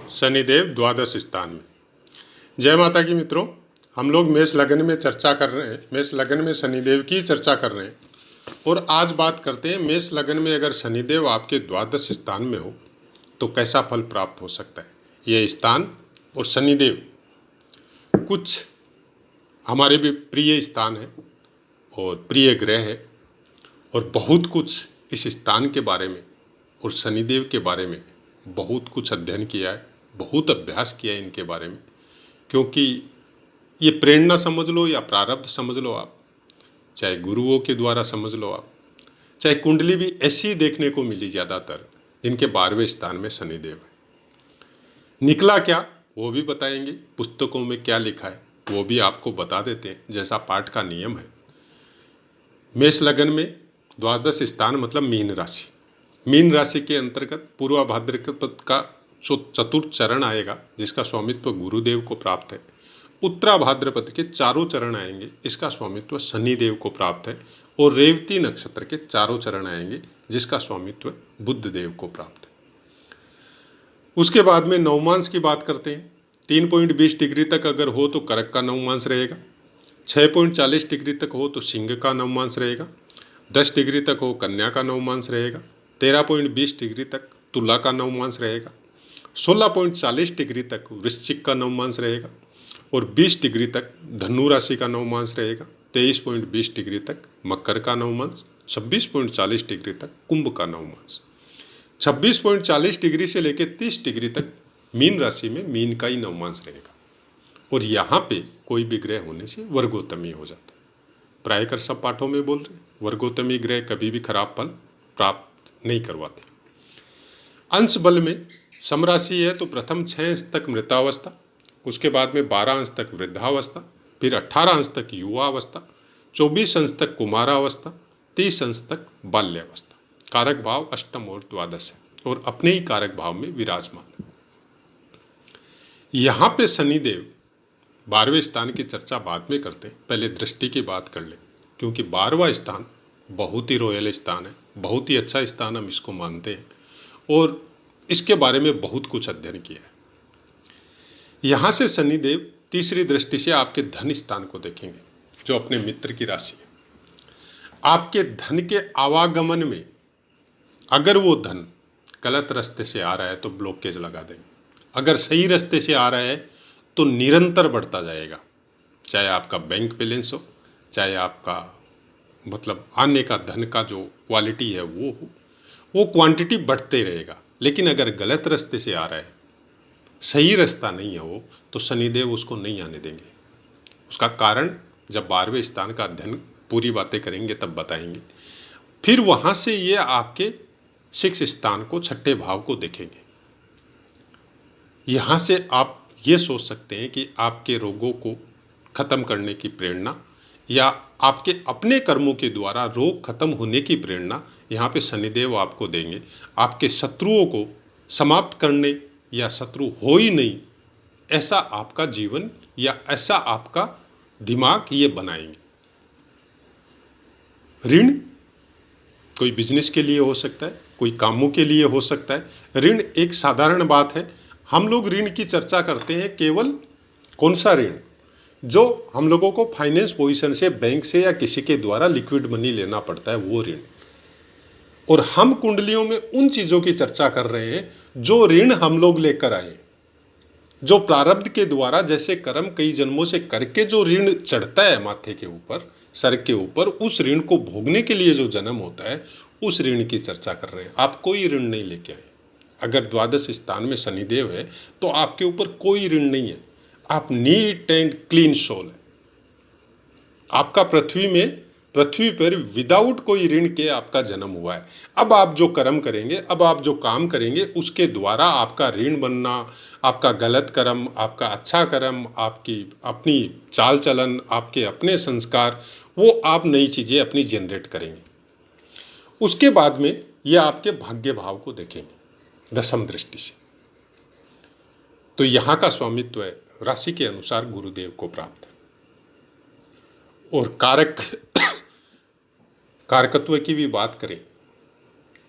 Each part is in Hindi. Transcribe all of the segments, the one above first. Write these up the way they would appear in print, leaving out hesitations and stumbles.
शनिदेव द्वादश स्थान में। जय माता की मित्रों, हम लोग मेष लग्न में चर्चा कर रहे हैं। मेष लग्न में शनिदेव की चर्चा कर रहे हैं और आज बात करते हैं मेष लग्न में अगर शनिदेव आपके द्वादश स्थान में हो तो कैसा फल प्राप्त हो सकता है। यह स्थान और शनिदेव कुछ हमारे भी प्रिय स्थान है और प्रिय ग्रह है और बहुत कुछ इस स्थान के बारे में और शनिदेव के बारे में बहुत कुछ अध्ययन किया है, बहुत अभ्यास किया है इनके बारे में, क्योंकि ये प्रेरणा समझ लो या प्रारब्ध समझ लो आप, चाहे गुरुओं के द्वारा समझ लो आप, चाहे कुंडली भी ऐसी देखने को मिली ज़्यादातर जिनके 12वें स्थान में शनिदेव है। निकला क्या वो भी बताएंगे, पुस्तकों में क्या लिखा है वो भी आपको बता देते हैं, जैसा पाठ का नियम है। मेष लग्न में द्वादश स्थान मतलब मीन राशि। मीन राशि के अंतर्गत पूर्वा भाद्रपद का जो चतुर्थ चरण आएगा जिसका स्वामित्व गुरुदेव को प्राप्त है, उत्तरा भाद्रपद के चारों चरण आएंगे इसका स्वामित्व शनिदेव को प्राप्त है, और रेवती नक्षत्र के चारों चरण आएंगे जिसका स्वामित्व बुध देव को प्राप्त है। उसके बाद में नवमांश की बात करते हैं। 3.20 डिग्री तक अगर हो तो कर्क का नवमांश रहेगा, 6.40 डिग्री तक हो तो सिंह का नवमांश रहेगा, 10 डिग्री तक हो कन्या का नवमांश रहेगा, 13.20 डिग्री तक तुला का नवमांश रहेगा, 16.40 डिग्री तक वृश्चिक का नवमांश रहेगा और 20 डिग्री तक धनु राशि का नवमांश रहेगा, 23.20 डिग्री तक मकर का नवमांश, 26.40 डिग्री तक कुंभ का नवमांश, 26.40 डिग्री से लेकर 30 डिग्री तक मीन राशि में मीन का ही नवमांश रहेगा। और यहाँ पे कोई भी ग्रह होने से वर्गोत्तमी हो जाता है। प्रायकर सब पाठों में बोल रहे, वर्गोत्तमी ग्रह कभी भी खराब फल प्राप्त नहीं करवाते। अंश बल में समराशि है तो प्रथम 6 अंश तक मृतावस्था, उसके बाद में 12 अंश तक वृद्धावस्था, फिर 18 अंश तक युवावस्था, 24 अंश तक कुमारावस्था, 30 अंश तक बाल्यावस्था। कारक भाव अष्टम और द्वादश है और अपने ही कारक भाव में विराजमान है। यहाँ पे शनिदेव 12वें स्थान की चर्चा बाद में करते हैं, पहले दृष्टि की बात कर ले, क्योंकि 12वां स्थान बहुत ही रॉयल स्थान है, बहुत ही अच्छा स्थान हम इसको मानते हैं और इसके बारे में बहुत कुछ अध्ययन किया है। यहाँ से शनिदेव तीसरी दृष्टि से आपके धन स्थान को देखेंगे जो अपने मित्र की राशि है। आपके धन के आवागमन में अगर वो धन गलत रास्ते से आ रहा है तो ब्लॉकेज लगा देंगे, अगर सही रास्ते से आ रहा है तो निरंतर बढ़ता जाएगा। चाहे आपका बैंक बैलेंस हो, चाहे आपका मतलब आने का धन का जो क्वालिटी है वो हो, वो क्वांटिटी बढ़ते रहेगा। लेकिन अगर गलत रास्ते से आ रहा है, सही रास्ता नहीं है वो, तो शनिदेव उसको नहीं आने देंगे। उसका कारण जब 12वें स्थान का अध्ययन पूरी बातें करेंगे तब बताएंगे। फिर वहाँ से ये आपके 6 स्थान को, छठे भाव को देखेंगे। यहाँ से आप ये सोच सकते हैं कि आपके रोगों को खत्म करने की प्रेरणा या आपके अपने कर्मों के द्वारा रोग खत्म होने की प्रेरणा यहाँ पे शनिदेव आपको देंगे। आपके शत्रुओं को समाप्त करने या शत्रु हो ही नहीं ऐसा आपका जीवन या ऐसा आपका दिमाग ये बनाएंगे। ऋण कोई बिजनेस के लिए हो सकता है, कोई कामों के लिए हो सकता है। ऋण एक साधारण बात है। हम लोग ऋण की चर्चा करते हैं केवल कौन सा ऋण, जो हम लोगों को फाइनेंस पोजीशन से, बैंक से या किसी के द्वारा लिक्विड मनी लेना पड़ता है, वो ऋण। और हम कुंडलियों में उन चीज़ों की चर्चा कर रहे हैं जो ऋण हम लोग लेकर आए, जो प्रारब्ध के द्वारा जैसे कर्म कई जन्मों से करके जो ऋण चढ़ता है माथे के ऊपर, सर के ऊपर, उस ऋण को भोगने के लिए जो जन्म होता है उस ऋण की चर्चा कर रहे हैं। आप कोई ऋण नहीं लेके आए। अगर द्वादश स्थान में शनिदेव है तो आपके ऊपर कोई ऋण नहीं है। आप नीट एंड क्लीन सोल है। आपका पृथ्वी पर विदाउट कोई ऋण के आपका जन्म हुआ है। अब आप जो कर्म करेंगे, अब आप जो काम करेंगे, उसके द्वारा आपका ऋण बनना, आपका गलत कर्म, आपका अच्छा कर्म, आपकी अपनी चाल चलन, आपके अपने संस्कार, वो आप नई चीज़ें अपनी जनरेट करेंगे। उसके बाद में ये आपके भाग्य भाव को देखेंगे दशम दृष्टि से। तो यहाँ का स्वामित्व है राशि के अनुसार गुरुदेव को प्राप्त है। और कारकत्व की भी बात करें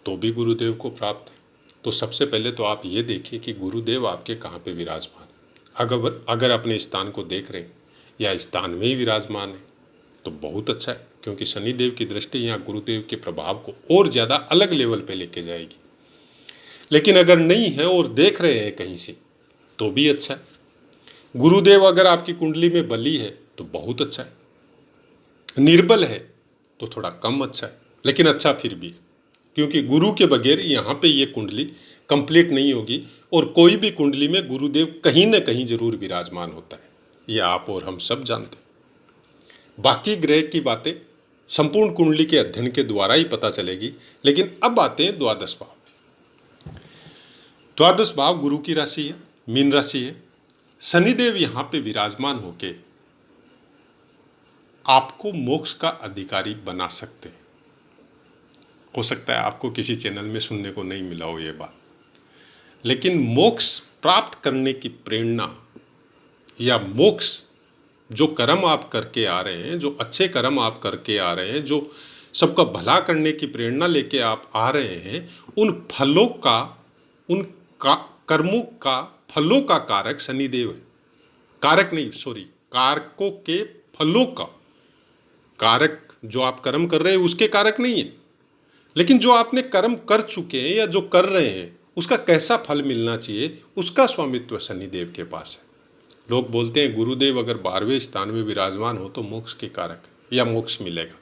तो भी गुरुदेव को प्राप्त है। तो सबसे पहले तो आप ये देखिए कि गुरुदेव आपके कहाँ पे विराजमान है। अगर अपने स्थान को देख रहे हैं या स्थान में ही विराजमान है तो बहुत अच्छा है, क्योंकि शनिदेव की दृष्टि यहाँ गुरुदेव के प्रभाव को और ज़्यादा अलग लेवल पे लेके जाएगी। लेकिन अगर नहीं है और देख रहे हैं कहीं से तो भी अच्छा है। गुरुदेव अगर आपकी कुंडली में बली है तो बहुत अच्छा है, निर्बल है तो थोड़ा कम अच्छा है, लेकिन अच्छा फिर भी, क्योंकि गुरु के बगैर यहाँ पे ये कुंडली कंप्लीट नहीं होगी। और कोई भी कुंडली में गुरुदेव कहीं ना कहीं जरूर विराजमान होता है, ये आप और हम सब जानते हैं। बाकी ग्रह की बातें संपूर्ण कुंडली के अध्ययन के द्वारा ही पता चलेगी। लेकिन अब आते हैं द्वादश भाव। द्वादश भाव गुरु की राशि है, मीन राशि है। शनिदेव यहाँ पे विराजमान होके आपको मोक्ष का अधिकारी बना सकते हैं। हो सकता है आपको किसी चैनल में सुनने को नहीं मिला हो ये बात, लेकिन मोक्ष प्राप्त करने की प्रेरणा या मोक्ष जो कर्म आप करके आ रहे हैं, जो अच्छे कर्म आप करके आ रहे हैं, जो सबका भला करने की प्रेरणा लेके आप आ रहे हैं, उन फलों का, उन कर्मों का फलों का कारक शनिदेव है। कारक नहीं, सॉरी, कारकों के फलों का कारक, जो आप कर्म कर रहे हैं उसके कारक नहीं है, लेकिन जो आपने कर्म कर चुके हैं या जो कर रहे हैं उसका कैसा फल मिलना चाहिए, उसका स्वामित्व शनिदेव के पास है। लोग बोलते हैं गुरुदेव अगर 12वें स्थान में विराजमान हो तो मोक्ष के कारक है या मोक्ष मिलेगा।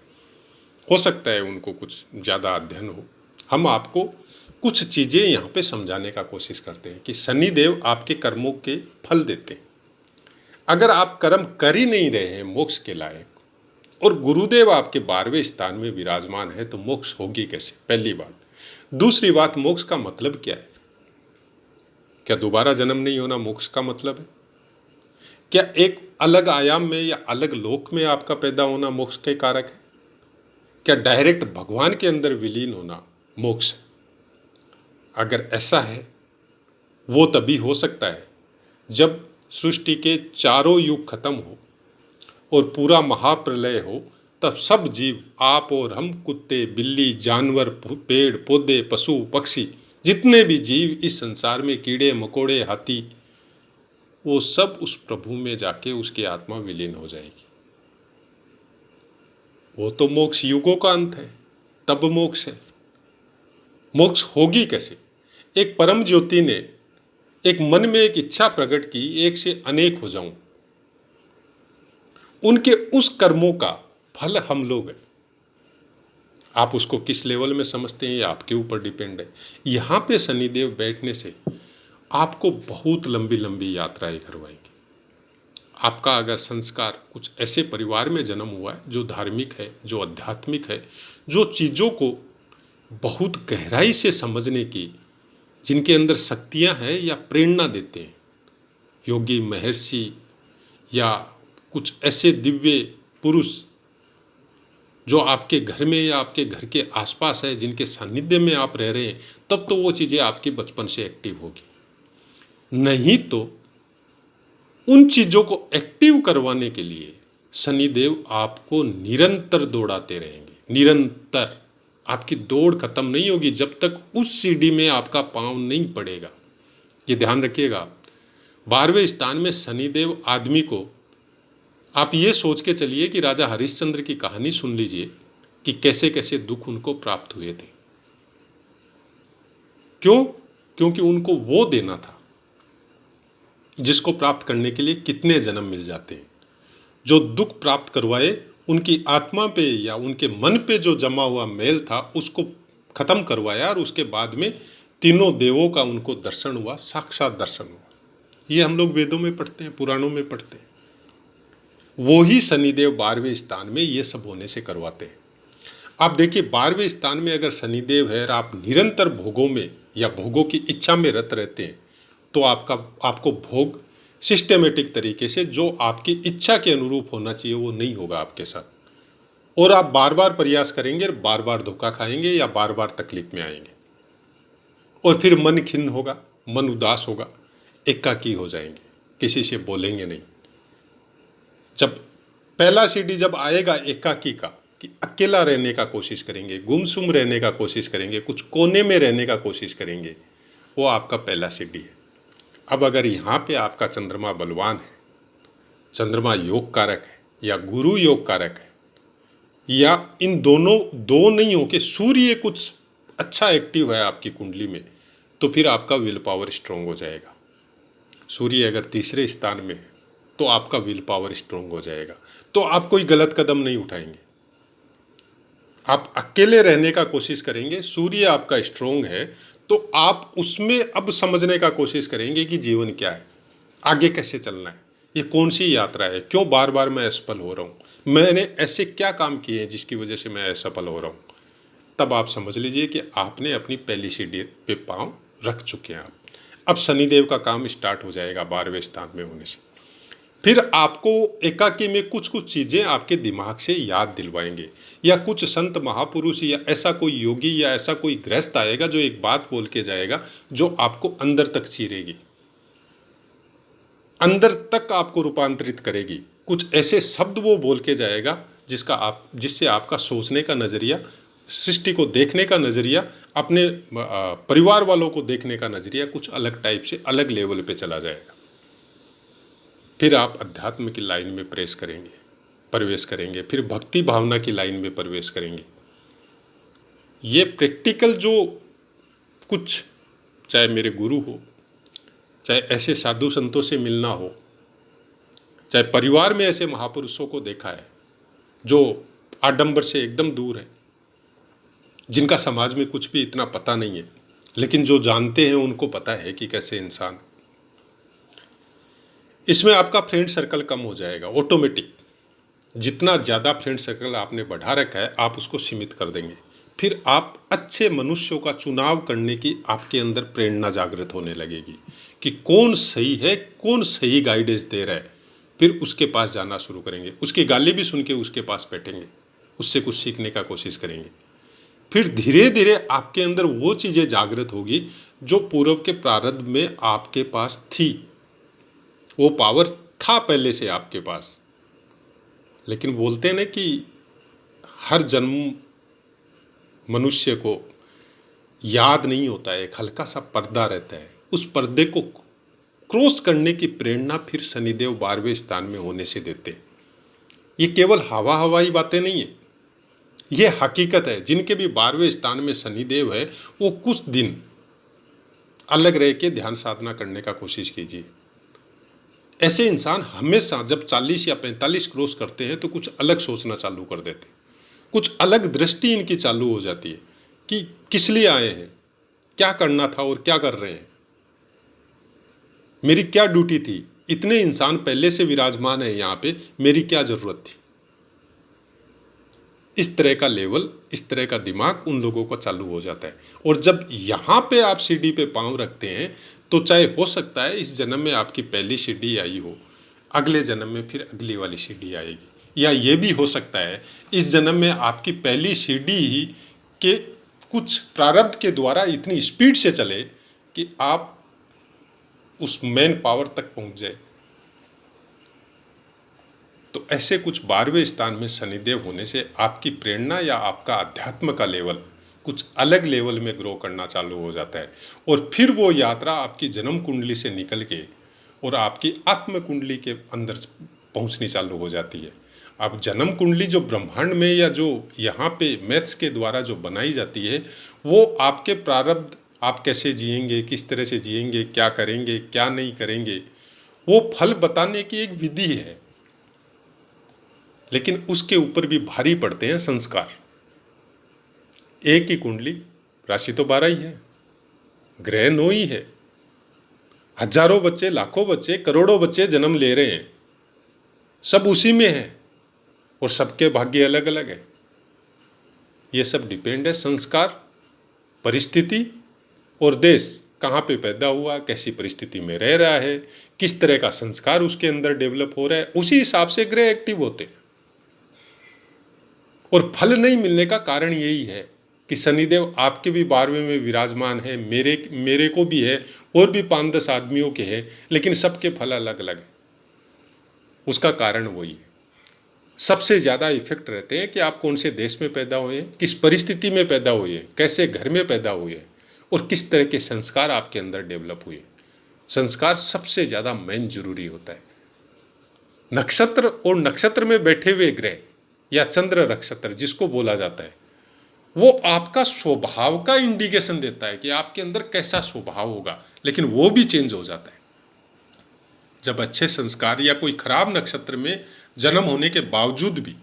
हो सकता है उनको कुछ ज़्यादा अध्ययन हो। हम आपको कुछ चीज़ें यहाँ पे समझाने का कोशिश करते हैं कि शनिदेव आपके कर्मों के फल देते हैं। अगर आप कर्म कर ही नहीं रहे हैं मोक्ष के लायक और गुरुदेव आपके 12वें स्थान में विराजमान है तो मोक्ष होगी कैसे, पहली बात। दूसरी बात, मोक्ष का मतलब क्या है? क्या दोबारा जन्म नहीं होना मोक्ष का मतलब है? क्या एक अलग आयाम में या अलग लोक में आपका पैदा होना मोक्ष के कारक है? क्या डायरेक्ट भगवान के अंदर विलीन होना मोक्ष है? अगर ऐसा है वो तभी हो सकता है जब सृष्टि के चारों युग खत्म हो और पूरा महाप्रलय हो, तब सब जीव, आप और हम, कुत्ते, बिल्ली, जानवर, पेड़ पौधे, पशु पक्षी, जितने भी जीव इस संसार में, कीड़े मकोड़े, हाथी, वो सब उस प्रभु में जाके उसकी आत्मा विलीन हो जाएगी। वो तो मोक्ष युगों का अंत है, तब मोक्ष है। मोक्ष होगी कैसे? एक परम ज्योति ने एक मन में एक इच्छा प्रकट की, एक से अनेक हो जाऊं। उनके उस कर्मों का फल हम लोग हैं। आप उसको किस लेवल में समझते हैं ये आपके ऊपर डिपेंड है। यहाँ पे शनिदेव बैठने से आपको बहुत लंबी लंबी यात्राएं करवाएंगे। आपका अगर संस्कार कुछ ऐसे परिवार में जन्म हुआ है जो धार्मिक है, जो आध्यात्मिक है, जो चीज़ों को बहुत गहराई से समझने की, जिनके अंदर शक्तियाँ हैं या प्रेरणा देते हैं, योगी, महर्षि या कुछ ऐसे दिव्य पुरुष जो आपके घर में या आपके घर के आसपास है, जिनके सानिध्य में आप रह रहे हैं, तब तो वो चीज़ें आपकी बचपन से एक्टिव होगी। नहीं तो उन चीज़ों को एक्टिव करवाने के लिए शनिदेव आपको निरंतर दौड़ाते रहेंगे। निरंतर आपकी दौड़ खत्म नहीं होगी जब तक उस सीढ़ी में आपका पांव नहीं पड़ेगा। ये ध्यान रखिएगा। 12वें स्थान में शनिदेव आदमी को, आप ये सोच के चलिए कि राजा हरिश्चंद्र की कहानी सुन लीजिए कि कैसे कैसे दुख उनको प्राप्त हुए थे। क्यों? क्योंकि उनको वो देना था जिसको प्राप्त करने के लिए कितने जन्म मिल जाते हैं। जो दुख प्राप्त करवाए, उनकी आत्मा पे या उनके मन पे जो जमा हुआ मैल था उसको खत्म करवाया और उसके बाद में तीनों देवों का उनको दर्शन हुआ, साक्षात दर्शन हुआ। ये हम लोग वेदों में पढ़ते हैं, पुराणों में पढ़ते हैं। वो ही शनिदेव 12वें स्थान में ये सब होने से करवाते हैं। आप देखिए 12वें स्थान में अगर शनिदेव है और आप निरंतर भोगों में या भोगों की इच्छा में रत रहते हैं तो आपको भोग सिस्टेमेटिक तरीके से जो आपकी इच्छा के अनुरूप होना चाहिए वो नहीं होगा आपके साथ, और आप बार बार प्रयास करेंगे, बार बार धोखा खाएंगे या बार बार तकलीफ में आएंगे, और फिर मन खिन्न होगा, मन उदास होगा, एकाकी हो जाएंगे, किसी से बोलेंगे नहीं। जब पहला सीढ़ी जब आएगा एकाकी का, कि अकेला रहने का कोशिश करेंगे, गुमसुम रहने का कोशिश करेंगे, कुछ कोने में रहने का कोशिश करेंगे, वो आपका पहला सीढ़ी है। अब अगर यहाँ पे आपका चंद्रमा बलवान है, चंद्रमा योग कारक है या गुरु योग कारक है, या इन दोनों दो नहीं हो के सूर्य कुछ अच्छा एक्टिव है आपकी कुंडली में, तो फिर आपका विल पावर स्ट्रोंग हो जाएगा। सूर्य अगर तीसरे स्थान में है तो आपका विल पावर स्ट्रोंग हो जाएगा। तो आप कोई गलत कदम नहीं उठाएंगे, आप अकेले रहने का कोशिश करेंगे। सूर्य आपका स्ट्रोंग है तो आप उसमें अब समझने का कोशिश करेंगे कि जीवन क्या है, आगे कैसे चलना है, ये कौन सी यात्रा है, क्यों बार बार मैं असफल हो रहा हूँ, मैंने ऐसे क्या काम किए हैं जिसकी वजह से मैं असफल हो रहा हूँ। तब आप समझ लीजिए कि आपने अपनी पहली सीढ़ी पे पांव रख चुके हैं। अब शनिदेव का काम स्टार्ट हो जाएगा 12वें स्थान में होने से। फिर आपको एकाकी में कुछ कुछ चीज़ें आपके दिमाग से याद दिलवाएंगे, या कुछ संत महापुरुष या ऐसा कोई योगी या ऐसा कोई गृहस्थ आएगा जो एक बात बोल के जाएगा जो आपको अंदर तक चीरेगी, अंदर तक आपको रूपांतरित करेगी। कुछ ऐसे शब्द वो बोल के जाएगा जिससे आपका सोचने का नज़रिया, सृष्टि को देखने का नज़रिया, अपने परिवार वालों को देखने का नज़रिया कुछ अलग टाइप से, अलग लेवल पे चला जाएगा। फिर आप अध्यात्म की लाइन में प्रवेश करेंगे, फिर भक्ति भावना की लाइन में प्रवेश करेंगे। ये प्रैक्टिकल जो कुछ, चाहे मेरे गुरु हो, चाहे ऐसे साधु संतों से मिलना हो, चाहे परिवार में ऐसे महापुरुषों को देखा है जो आडंबर से एकदम दूर है, जिनका समाज में कुछ भी इतना पता नहीं है, लेकिन जो जानते हैं उनको पता है कि कैसे इंसान। इसमें आपका फ्रेंड सर्कल कम हो जाएगा ऑटोमेटिक। जितना ज़्यादा फ्रेंड सर्कल आपने बढ़ा रखा है आप उसको सीमित कर देंगे। फिर आप अच्छे मनुष्यों का चुनाव करने की आपके अंदर प्रेरणा जागृत होने लगेगी कि कौन सही है, कौन सही गाइडेंस दे रहा है। फिर उसके पास जाना शुरू करेंगे, उसकी गाली भी सुन के उसके पास बैठेंगे, उससे कुछ सीखने का कोशिश करेंगे। फिर धीरे धीरे आपके अंदर वो चीज़ें जागृत होगी जो पूर्व के प्रारब्ध में आपके पास थी, वो पावर था पहले से आपके पास। लेकिन बोलते हैं ना कि हर जन्म मनुष्य को याद नहीं होता है, एक हल्का सा पर्दा रहता है, उस पर्दे को क्रॉस करने की प्रेरणा फिर शनिदेव 12वें स्थान में होने से देते हैं। ये केवल हवाई बातें नहीं है, ये हकीकत है। जिनके भी 12वें स्थान में शनिदेव है वो कुछ दिन अलग रह के ध्यान साधना करने का कोशिश कीजिए। ऐसे इंसान हमेशा जब 40 या 45 क्रॉस करते हैं तो कुछ अलग सोचना चालू कर देते हैं, कुछ अलग दृष्टि इनकी चालू हो जाती है कि किस लिए आए हैं, क्या करना था और क्या कर रहे हैं, मेरी क्या ड्यूटी थी, इतने इंसान पहले से विराजमान है यहाँ पे, मेरी क्या जरूरत थी। इस तरह का लेवल, इस तरह का दिमाग उन लोगों का चालू हो जाता है। और जब यहाँ पे आप सीढ़ी पे पांव रखते हैं तो चाहे हो सकता है इस जन्म में आपकी पहली सीढ़ी आई हो, अगले जन्म में फिर अगली वाली सीढ़ी आएगी, या ये भी हो सकता है इस जन्म में आपकी पहली सीढ़ी ही के कुछ प्रारब्ध के द्वारा इतनी स्पीड से चले कि आप उस मेन पावर तक पहुंच जाए। तो ऐसे कुछ 12वें स्थान में शनिदेव होने से आपकी प्रेरणा या आपका अध्यात्म का लेवल कुछ अलग लेवल में ग्रो करना चालू हो जाता है। और फिर वो यात्रा आपकी जन्म कुंडली से निकल के और आपकी आत्म कुंडली के अंदर पहुंचनी चालू हो जाती है। अब जन्म कुंडली जो ब्रह्मांड में या जो यहाँ पे मैथ्स के द्वारा जो बनाई जाती है, वो आपके प्रारब्ध, आप कैसे जिएंगे, किस तरह से जिएंगे, क्या करेंगे, क्या नहीं करेंगे, वो फल बताने की एक विधि है। लेकिन उसके ऊपर भी भारी पड़ते हैं संस्कार। एक ही कुंडली, राशि तो 12 ही है, ग्रह 9 ही है, हजारों बच्चे, लाखों बच्चे, करोड़ों बच्चे जन्म ले रहे हैं, सब उसी में है और सबके भाग्य अलग अलग है। ये सब डिपेंड है संस्कार, परिस्थिति और देश कहाँ पे पैदा हुआ, कैसी परिस्थिति में रह रहा है, किस तरह का संस्कार उसके अंदर डेवलप हो रहा है, उसी हिसाब से ग्रह एक्टिव होते हैं। और फल नहीं मिलने का कारण यही है कि शनिदेव आपके भी 12वें में विराजमान है, मेरे को भी है, और भी 5-10 आदमियों के हैं, लेकिन सबके फल अलग अलग है। उसका कारण वही है। सबसे ज़्यादा इफेक्ट रहते हैं कि आप कौन से देश में पैदा हुए हैं, किस परिस्थिति में पैदा हुए हैं, कैसे घर में पैदा हुए हैं, और किस तरह के संस्कार आपके अंदर डेवलप हुए। संस्कार सबसे ज़्यादा मेन जरूरी होता है। नक्षत्र और नक्षत्र में बैठे हुए ग्रह या चंद्र नक्षत्र जिसको बोला जाता है, वो आपका स्वभाव का इंडिकेशन देता है कि आपके अंदर कैसा स्वभाव होगा, लेकिन वो भी चेंज हो जाता है जब अच्छे संस्कार या कोई खराब नक्षत्र में जन्म होने के बावजूद भी,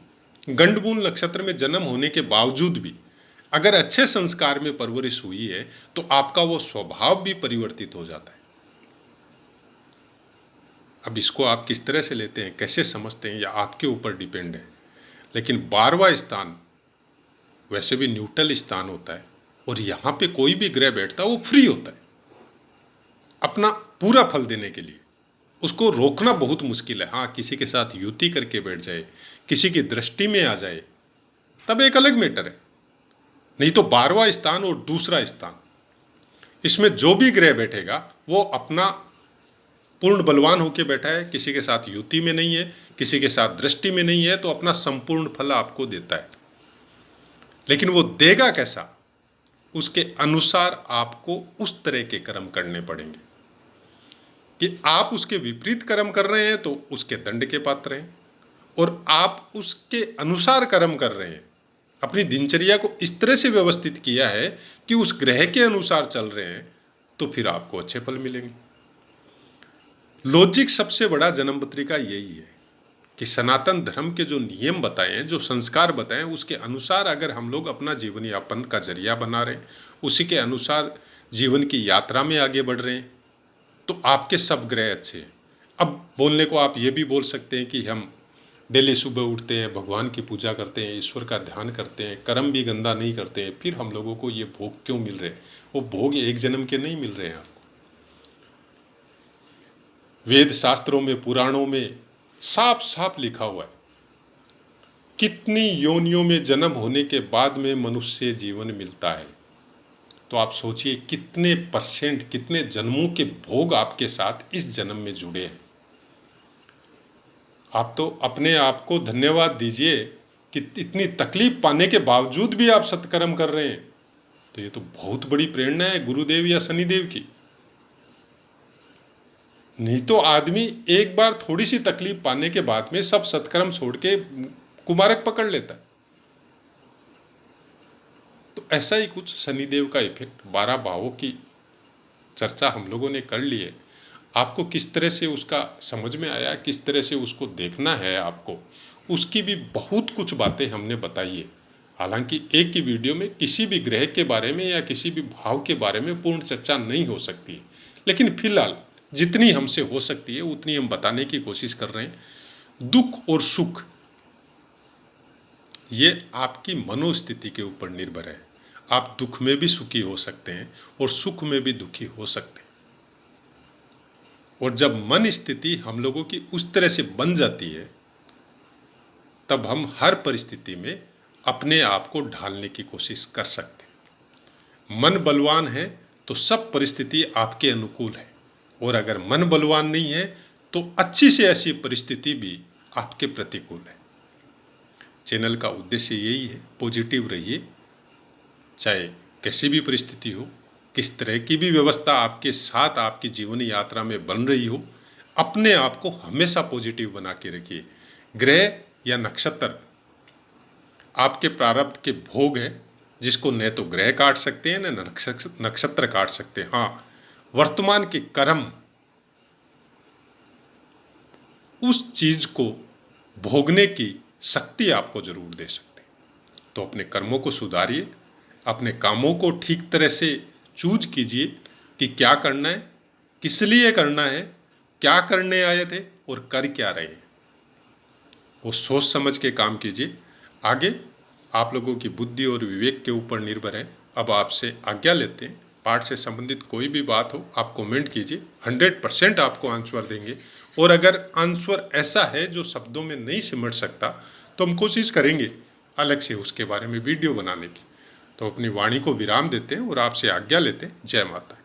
गंडमूल नक्षत्र में जन्म होने के बावजूद भी अगर अच्छे संस्कार में परवरिश हुई है तो आपका वो स्वभाव भी परिवर्तित हो जाता है। अब इसको आप किस तरह से लेते हैं, कैसे समझते हैं, या आपके ऊपर डिपेंड है। लेकिन 12वां स्थान वैसे भी न्यूट्रल स्थान होता है और यहाँ पे कोई भी ग्रह बैठता है वो फ्री होता है अपना पूरा फल देने के लिए। उसको रोकना बहुत मुश्किल है। हाँ, किसी के साथ युति करके बैठ जाए, किसी की दृष्टि में आ जाए, तब एक अलग मैटर है। नहीं तो 12वां स्थान और दूसरा स्थान, इसमें जो भी ग्रह बैठेगा वो अपना पूर्ण बलवान होकर बैठा है, किसी के साथ युति में नहीं है, किसी के साथ दृष्टि में नहीं है, तो अपना संपूर्ण फल आपको देता है। लेकिन वो देगा कैसा, उसके अनुसार आपको उस तरह के कर्म करने पड़ेंगे कि आप उसके विपरीत कर्म कर रहे हैं तो उसके दंड के पात्र हैं, और आप उसके अनुसार कर्म कर रहे हैं, अपनी दिनचर्या को इस तरह से व्यवस्थित किया है कि उस ग्रह के अनुसार चल रहे हैं, तो फिर आपको अच्छे फल मिलेंगे। लॉजिक सबसे बड़ा जन्मपत्री का यही है कि सनातन धर्म के जो नियम बताए हैं, जो संस्कार बताए हैं, उसके अनुसार अगर हम लोग अपना जीवन यापन का जरिया बना रहे हैं, उसी के अनुसार जीवन की यात्रा में आगे बढ़ रहे हैं, तो आपके सब ग्रह अच्छे हैं। अब बोलने को आप ये भी बोल सकते हैं कि हम डेली सुबह उठते हैं, भगवान की पूजा करते हैं, ईश्वर का ध्यान करते हैं, कर्म भी गंदा नहीं करते हैं, फिर हम लोगों को ये भोग क्यों मिल रहे हैं? वो भोग एक जन्म के नहीं मिल रहे हैं आपको। वेद शास्त्रों में, पुराणों में साफ साफ लिखा हुआ है कितनी योनियों में जन्म होने के बाद में मनुष्य जीवन मिलता है। तो आप सोचिए कितने परसेंट, कितने जन्मों के भोग आपके साथ इस जन्म में जुड़े हैं। आप तो अपने आप को धन्यवाद दीजिए कि इतनी तकलीफ पाने के बावजूद भी आप सत्कर्म कर रहे हैं। तो ये तो बहुत बड़ी प्रेरणा है गुरुदेव या शनिदेव की। नहीं तो आदमी एक बार थोड़ी सी तकलीफ पाने के बाद में सब सत्कर्म छोड़ के कुमारक पकड़ लेता है। तो ऐसा ही कुछ शनिदेव का इफेक्ट, 12 भावों की चर्चा हम लोगों ने कर ली है। आपको किस तरह से उसका समझ में आया, किस तरह से उसको देखना है आपको, उसकी भी बहुत कुछ बातें हमने बताई है। हालांकि एक ही वीडियो में किसी भी ग्रह के बारे में या किसी भी भाव के बारे में पूर्ण चर्चा नहीं हो सकती, लेकिन फिलहाल जितनी हमसे हो सकती है उतनी हम बताने की कोशिश कर रहे हैं। दुख और सुख ये आपकी मनोस्थिति के ऊपर निर्भर है। आप दुख में भी सुखी हो सकते हैं और सुख में भी दुखी हो सकते हैं। और जब मन स्थिति हम लोगों की उस तरह से बन जाती है, तब हम हर परिस्थिति में अपने आप को ढालने की कोशिश कर सकते हैं। मन बलवान है तो सब परिस्थिति आपके अनुकूल है, और अगर मन बलवान नहीं है तो अच्छी से ऐसी परिस्थिति भी आपके प्रतिकूल है। चैनल का उद्देश्य यही है, पॉजिटिव रहिए, चाहे कैसी भी परिस्थिति हो, किस तरह की भी व्यवस्था आपके साथ आपकी जीवनी यात्रा में बन रही हो, अपने आप को हमेशा पॉजिटिव बना के रखिए। ग्रह या नक्षत्र आपके प्रारब्ध के भोग है, जिसको न तो ग्रह काट सकते हैं न नक्षत्र काट सकते हैं। हाँ, वर्तमान के कर्म उस चीज को भोगने की शक्ति आपको जरूर दे सकते हैं। तो अपने कर्मों को सुधारिए, अपने कामों को ठीक तरह से चूज कीजिए कि क्या करना है, किस लिए करना है, क्या करने आए थे और कर क्या रहे हैं। वो सोच समझ के काम कीजिए। आगे आप लोगों की बुद्धि और विवेक के ऊपर निर्भर है। अब आपसे आज्ञा लेते हैं। पाठ से संबंधित कोई भी बात हो आप कमेंट कीजिए, 100% आपको आंसर देंगे। और अगर आंसर ऐसा है जो शब्दों में नहीं सिमट सकता, तो हम कोशिश करेंगे अलग से उसके बारे में वीडियो बनाने की। तो अपनी वाणी को विराम देते हैं और आपसे आज्ञा लेते हैं। जय माता।